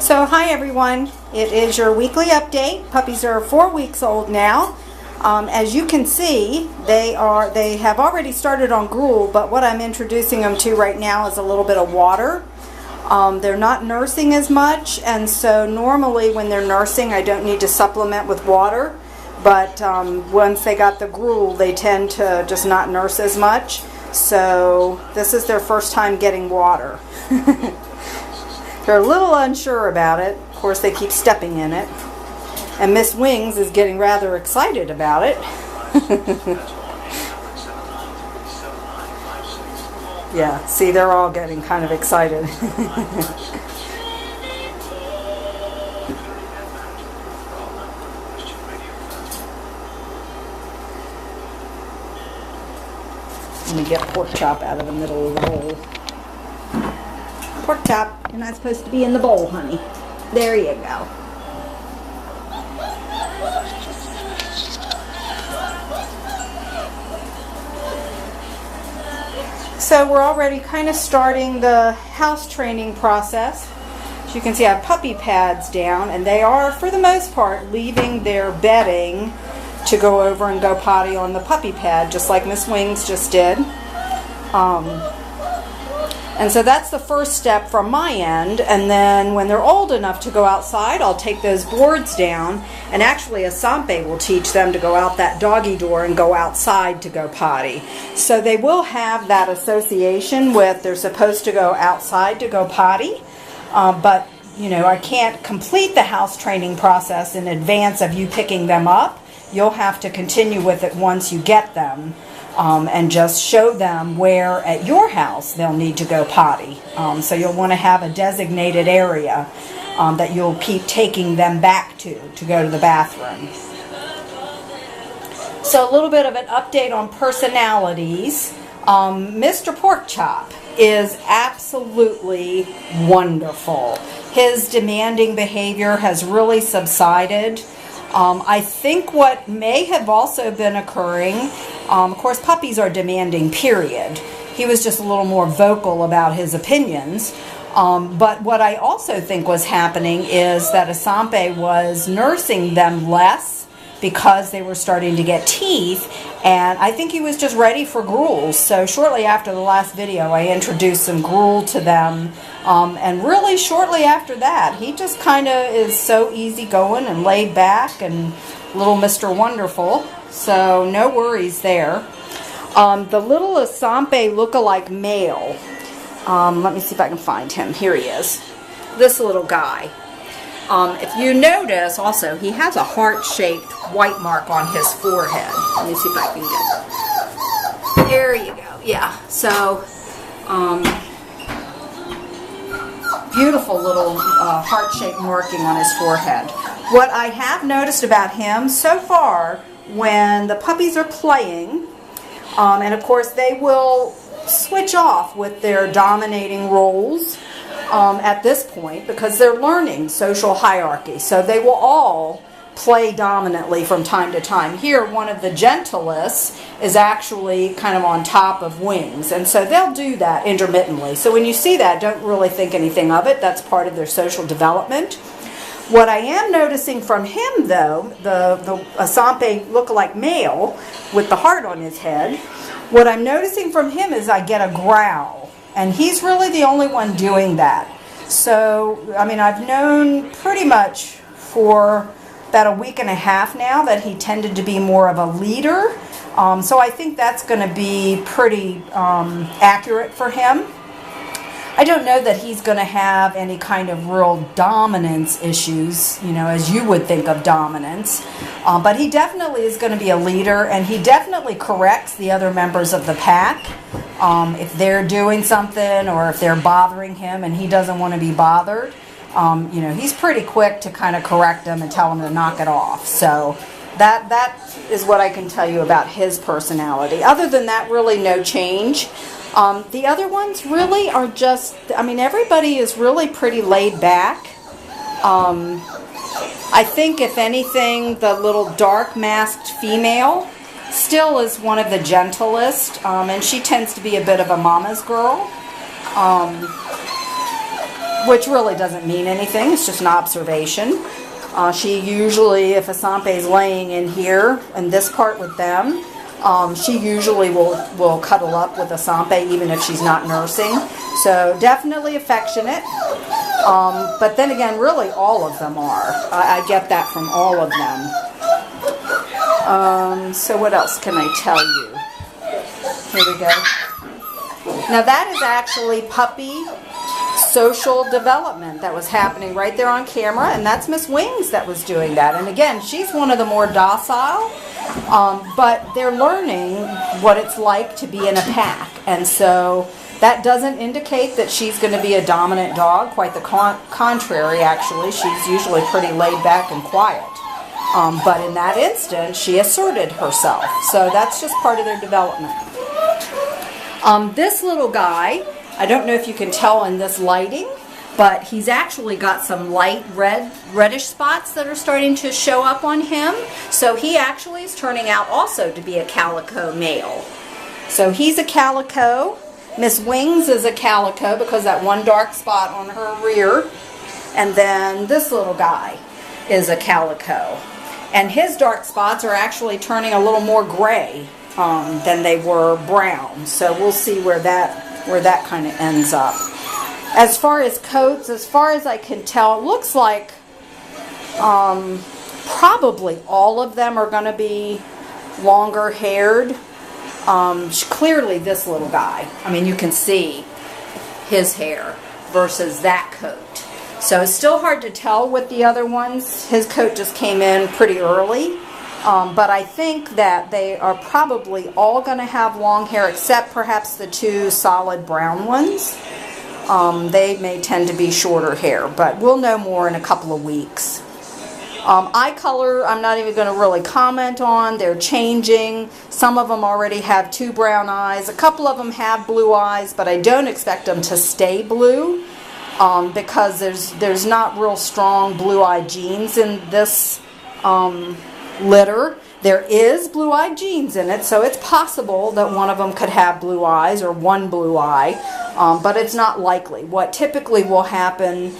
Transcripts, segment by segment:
So hi everyone, it is your weekly update. Puppies are 4 weeks old now. As you can see, they have already started on gruel, but what I'm introducing them to right now is a little bit of water. They're not nursing as much, and so normally when they're nursing I don't need to supplement with water, but once they got the gruel they tend to just not nurse as much. So this is their first time getting water. They're a little unsure about it. Of course, they keep stepping in it. And Miss Wings is getting rather excited about it. Yeah, see, they're all getting kind of excited. Let me get Pork Chop out of the middle of the bowl. Pork Chop, you're not supposed to be in the bowl, honey. There you go. So we're already kind of starting the house training process. As you can see, I have puppy pads down, and they are, for the most part, leaving their bedding to go over and go potty on the puppy pad, just like Miss Wings just did. And so that's the first step from my end, and then when they're old enough to go outside, I'll take those boards down, and actually Asanpi will teach them to go out that doggy door and go outside to go potty. So they will have that association with they're supposed to go outside to go potty, but you know, I can't complete the house training process in advance of you picking them up. You'll have to continue with it once you get them. And just show them where at your house they'll need to go potty. So you'll want to have a designated area that you'll keep taking them back to go to the bathroom. So a little bit of an update on personalities. Mr. Pork Chop is absolutely wonderful. His demanding behavior has really subsided. I think what may have also been occurring, of course puppies are demanding, period. He was just a little more vocal about his opinions. But what I also think was happening is that Asanpi was nursing them less because they were starting to get teeth, and I think he was just ready for gruel. So shortly after the last video I introduced some gruel to them, and really shortly after that he just kind of is so easygoing and laid back and little Mr. Wonderful, so no worries there. The little Asanpi look-alike male, let me see if I can find him. Here he is, this little guy. If you notice also, he has a heart-shaped white mark on his forehead. Let me see if I can get it. There you go. Yeah, so beautiful little heart-shaped marking on his forehead. What I have noticed about him so far, when the puppies are playing, and of course they will switch off with their dominating roles at this point because they're learning social hierarchy. So they will all play dominantly from time to time. Here, one of the gentlest is actually kind of on top of Wings, and so they'll do that intermittently. So when you see that, don't really think anything of it. That's part of their social development. What I am noticing from him, though, the Asanpi look-alike male with the heart on his head, what I'm noticing from him is I get a growl, and he's really the only one doing that. So, I mean, I've known pretty much for about a week and a half now that he tended to be more of a leader. So I think that's going to be pretty accurate for him. I don't know that he's going to have any kind of real dominance issues, you know, as you would think of dominance. But he definitely is going to be a leader, and he definitely corrects the other members of the pack. If they're doing something or if they're bothering him and he doesn't want to be bothered, you know, he's pretty quick to kind of correct them and tell them to knock it off. So that is what I can tell you about his personality. Other than that, really no change. The other ones really are just, I mean, everybody is really pretty laid back. I think, if anything, the little dark masked female still is one of the gentlest, and she tends to be a bit of a mama's girl. which really doesn't mean anything. It's just an observation. She usually, if Asanpe's laying in here, in this part with them, she usually will cuddle up with Asanpi even if she's not nursing. So definitely affectionate. But then again, really all of them are. I get that from all of them. So what else can I tell you? Here we go. Now that is actually puppy social development that was happening right there on camera, and that's Miss Wings that was doing that. And again, she's one of the more docile, but they're learning what it's like to be in a pack, and so that doesn't indicate that she's going to be a dominant dog. Quite the contrary, actually. She's usually pretty laid back and quiet. But in that instance, she asserted herself. So that's just part of their development. This little guy, I don't know if you can tell in this lighting, but he's actually got some light reddish spots that are starting to show up on him. So he actually is turning out also to be a calico male. So he's a calico. Miss Wings is a calico because that one dark spot on her rear. And then this little guy is a calico. And his dark spots are actually turning a little more gray than they were brown. So we'll see where that kind of ends up. As far as coats, as far as I can tell, it looks like probably all of them are going to be longer haired. Clearly this little guy, I mean, you can see his hair versus that coat. So it's still hard to tell with the other ones. His coat just came in pretty early. But I think that they are probably all going to have long hair except perhaps the two solid brown ones. They may tend to be shorter hair, but we'll know more in a couple of weeks. Eye color, I'm not even going to really comment on. They're changing. Some of them already have two brown eyes. A couple of them have blue eyes, but I don't expect them to stay blue because there's not real strong blue-eyed genes in this litter. There is blue-eyed genes in it, so it's possible that one of them could have blue eyes or one blue eye, but it's not likely. What typically will happen,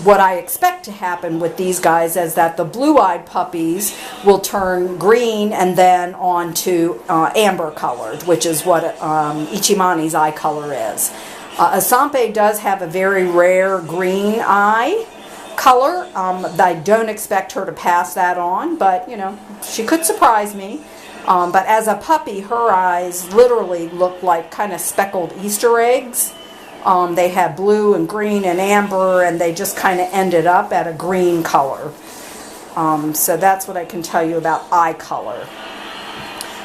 what I expect to happen with these guys is that the blue-eyed puppies will turn green and then on to amber colored, which is what Icimani's eye color is. Asanpi does have a very rare green eye color. I don't expect her to pass that on, but you know, she could surprise me. But as a puppy, her eyes literally look like kind of speckled Easter eggs. They had blue and green and amber, and they just kind of ended up at a green color. So that's what I can tell you about eye color.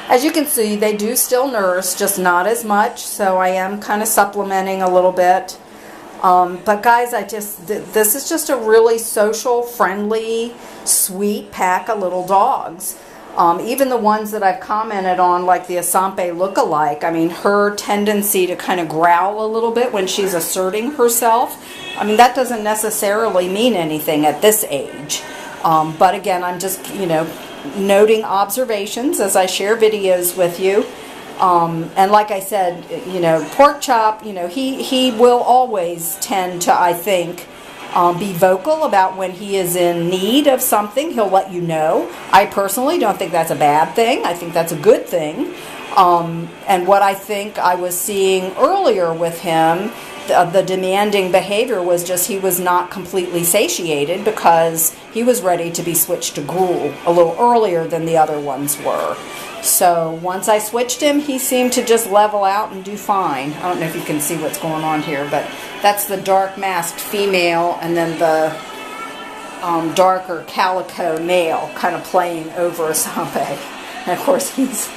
As you can see, they do still nurse, just not as much, so I am kind of supplementing a little bit. But guys, this is just a really social, friendly, sweet pack of little dogs. Even the ones that I've commented on, like the Asanpi look-alike, I mean, her tendency to kind of growl a little bit when she's asserting herself, I mean, that doesn't necessarily mean anything at this age. But again, I'm just, you know, noting observations as I share videos with you. And like I said, you know, Pork Chop, you know, he will always tend to, I think, be vocal about when he is in need of something. He'll let you know. I personally don't think that's a bad thing. I think that's a good thing. And what I think I was seeing earlier with him, the demanding behavior was just he was not completely satiated because he was ready to be switched to gruel a little earlier than the other ones were. So once I switched him, he seemed to just level out and do fine. I don't know if you can see what's going on here, but that's the dark masked female and then the darker calico male kind of playing over Asanpi. And of course he's...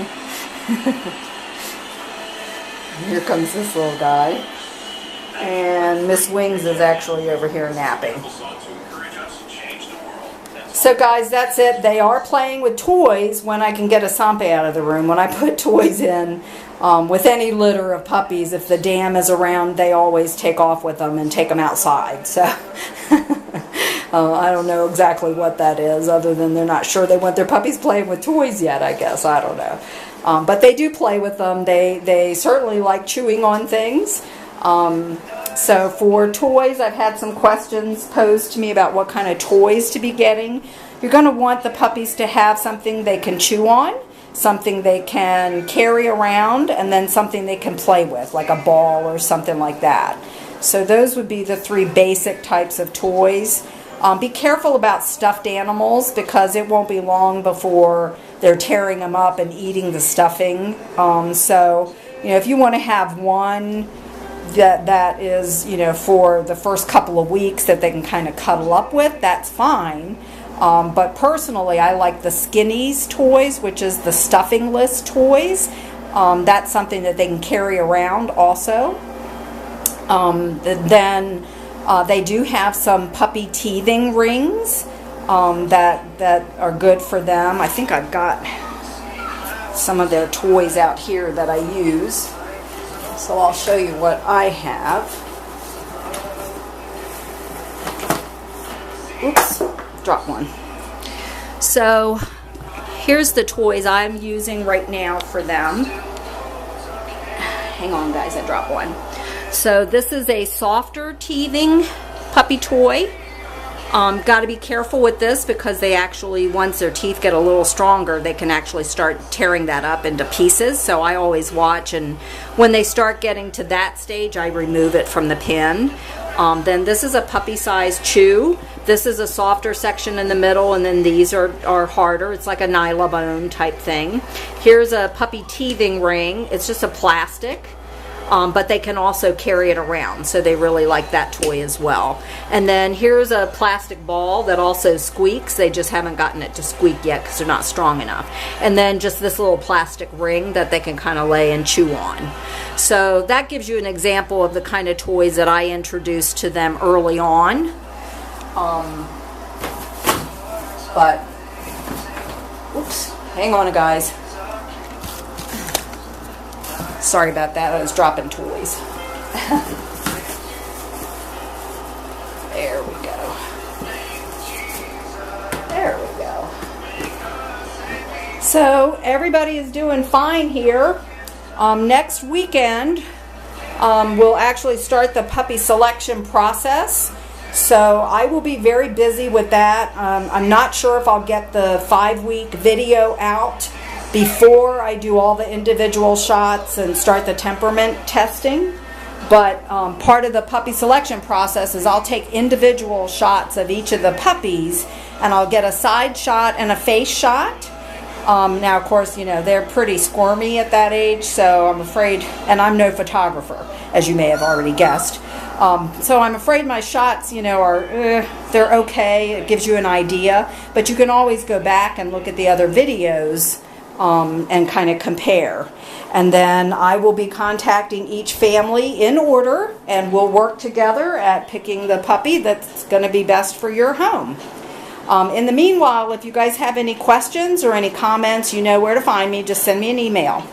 Here comes this little guy. And Miss Wings is actually over here napping. So guys, that's it. They are playing with toys when I can get Asanpi out of the room. When I put toys in with any litter of puppies, if the dam is around, they always take off with them and take them outside. So I don't know exactly what that is, other than they're not sure they want their puppies playing with toys yet, I guess. I don't know. But they do play with them. They certainly like chewing on things. So for toys, I've had some questions posed to me about what kind of toys to be getting. You're going to want the puppies to have something they can chew on, something they can carry around, and then something they can play with, like a ball or something like that. So those would be the 3 basic types of toys. Be careful about stuffed animals because it won't be long before they're tearing them up and eating the stuffing. So, you know, if you want to have one that is, you know, for the first couple of weeks that they can kind of cuddle up with, that's fine. But personally, I like the Skinnies toys, which is the stuffing-less toys. That's something that they can carry around also. Then they do have some puppy teething rings that are good for them. I think I've got some of their toys out here that I use. So I'll show you what I have. Oops, dropped one. So here's the toys I'm using right now for them. Hang on guys, I dropped one. So this is a softer teething puppy toy. Got to be careful with this because they actually, once their teeth get a little stronger, they can actually start tearing that up into pieces. So I always watch, and when they start getting to that stage, I remove it from the pin. Then this is a puppy-sized chew. This is a softer section in the middle, and then these are harder. It's like a nylabone type thing. Here's a puppy teething ring. It's just a plastic. But they can also carry it around, so they really like that toy as well. And then here's a plastic ball that also squeaks. They just haven't gotten it to squeak yet because they're not strong enough. And then just this little plastic ring that they can kind of lay and chew on. So that gives you an example of the kind of toys that I introduced to them early on. But, oops, hang on guys. Sorry about that, I was dropping toys. There we go. There we go. So everybody is doing fine here. Next weekend, we'll actually start the puppy selection process. So I will be very busy with that. I'm not sure if I'll get the 5-week video out before I do all the individual shots and start the temperament testing. But part of the puppy selection process is I'll take individual shots of each of the puppies, and I'll get a side shot and a face shot. Now, of course, you know, they're pretty squirmy at that age, so I'm afraid, and I'm no photographer, as you may have already guessed. So I'm afraid my shots, you know, are, they're okay. It gives you an idea, but you can always go back and look at the other videos and kind of compare. And then I will be contacting each family in order, and we'll work together at picking the puppy that's going to be best for your home. In the meanwhile, if you guys have any questions or any comments, you know where to find me. Just send me an email.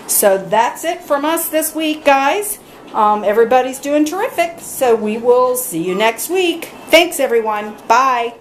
So that's it from us this week, guys. Everybody's doing terrific, so we will see you next week. Thanks, everyone. Bye.